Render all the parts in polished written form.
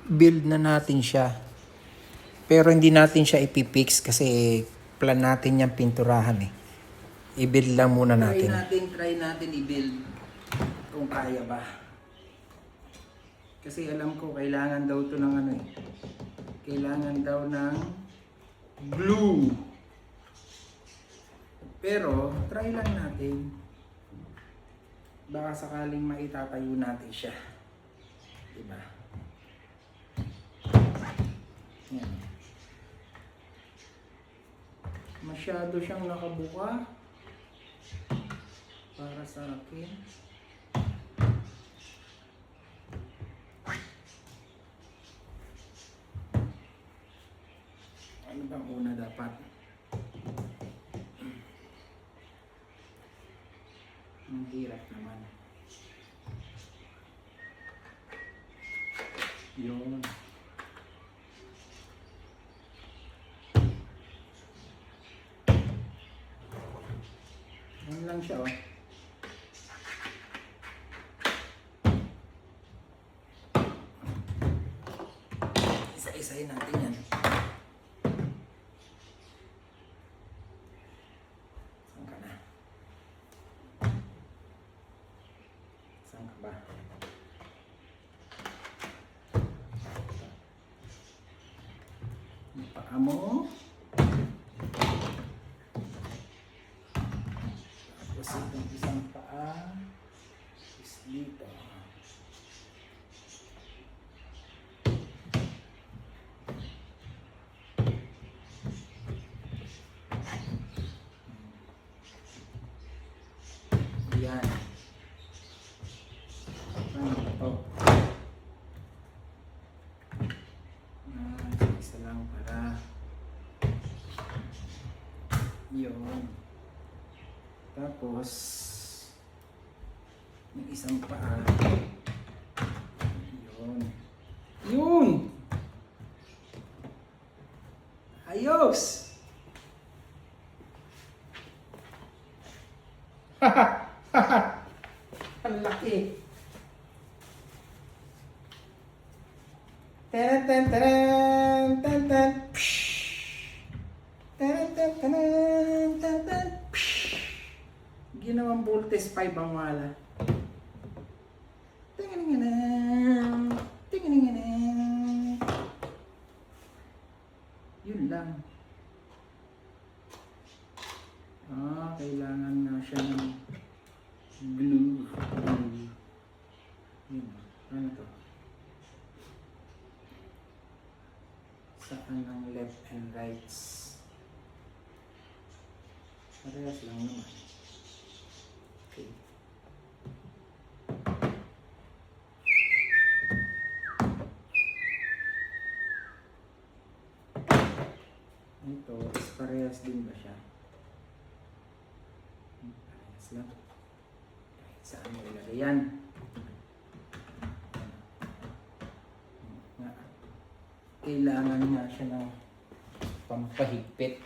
build na natin siya. Pero hindi natin siya ipipix kasi plan natin yung pinturahan eh. I-build lang muna natin. Try natin i-build kung kaya ba. Kasi alam ko kailangan daw to ng ano eh. Kailangan daw ng glue. Pero try lang natin. Baka sakaling maitatayo natin siya. Diba? Yan. Masyado siyang nakabuka para sa akin. Ano bang una dapat? Ang hirap naman. Yun. Yan lang siya oh. Isa-isahin natin yan. Saan ka na? Saan ka ba? Yung paa mo. Tapos itong isang paa is dito. Yan. Ano ito? Isa lang para yun. Tapos yung isang paa. Yun. Yun! Ayos! Ang laki. Ten ten ten ten ten. Ten ten ten ten ten. Ginawang voltage 5 ang wala. Tingininginan. Tingininginan. Yun lang. Kailangan na siya ng glue. Yun. Ano to? Saan ang left and rights? Parehas lang naman. Okay. Ito, parehas din ba siya? Parehas lang. Kahit saan mo ilagay yan. Kailangan nga siya ng pampahigpit.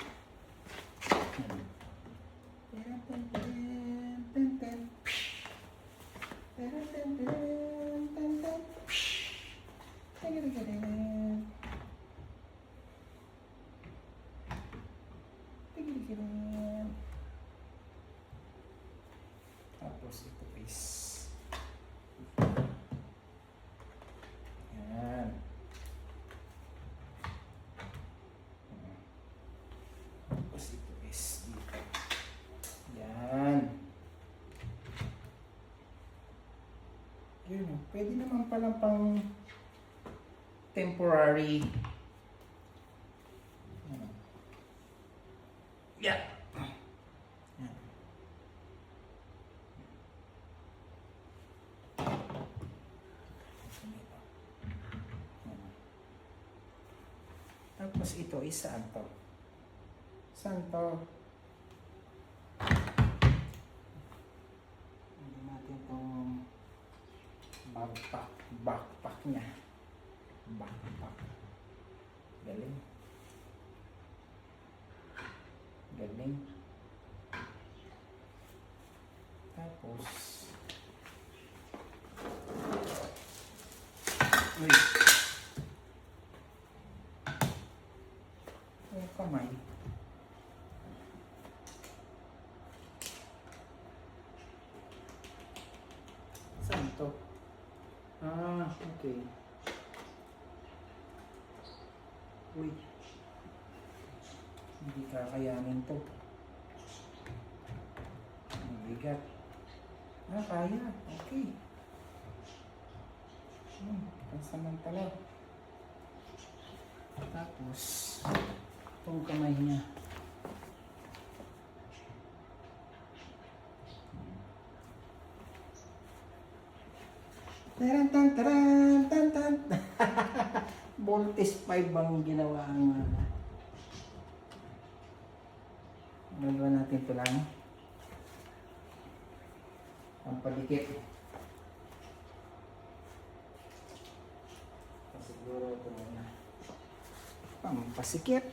Tapos ito is yan. Tapos ito is dito. Yan. Yun, pwede naman palang pang temporary. Yeah. Yan. Tapos ito is saan to? Saan to? Hindi natin itong backpack niya. Backpack. Galing. Galing. Tapos uy, kamay. Saan to? Ah, okay. Uy. Hindi kakayanin to. Ang bigat. Ah, kaya. Okay. Pansamantala. Tapos, itong kamay niya. Taran tan taran tan tan. Voltes 5 ang ginawa ang gagawa natin ito lang. Ang padikit. Siguro ito muna. Pampasikip.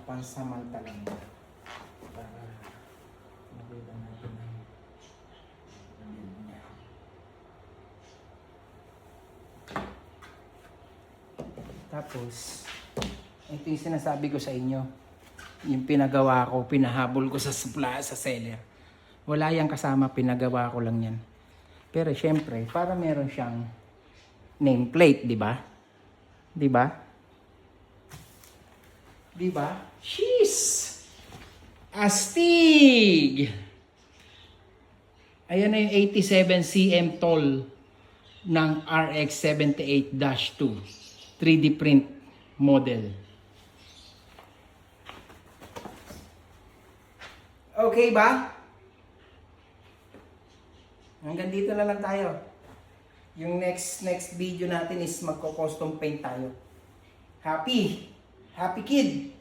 Pansamantala mo. Para makita natin ang build niya. Tapos, ito yung sinasabi ko sa inyo. Yung pinagawa ko, pinahabol ko sa supply, sa seller. Wala yang kasama, pinagawa ko lang yan. Pero syempre, para meron siyang nameplate, di ba? Di ba? Di ba? Sheesh! Astig! Ayan na yung 87 cm tall ng RX 78-2 3D print model. Okay ba? Hanggang dito na lang tayo. Yung next video natin is magko-custom paint tayo. Happy kid!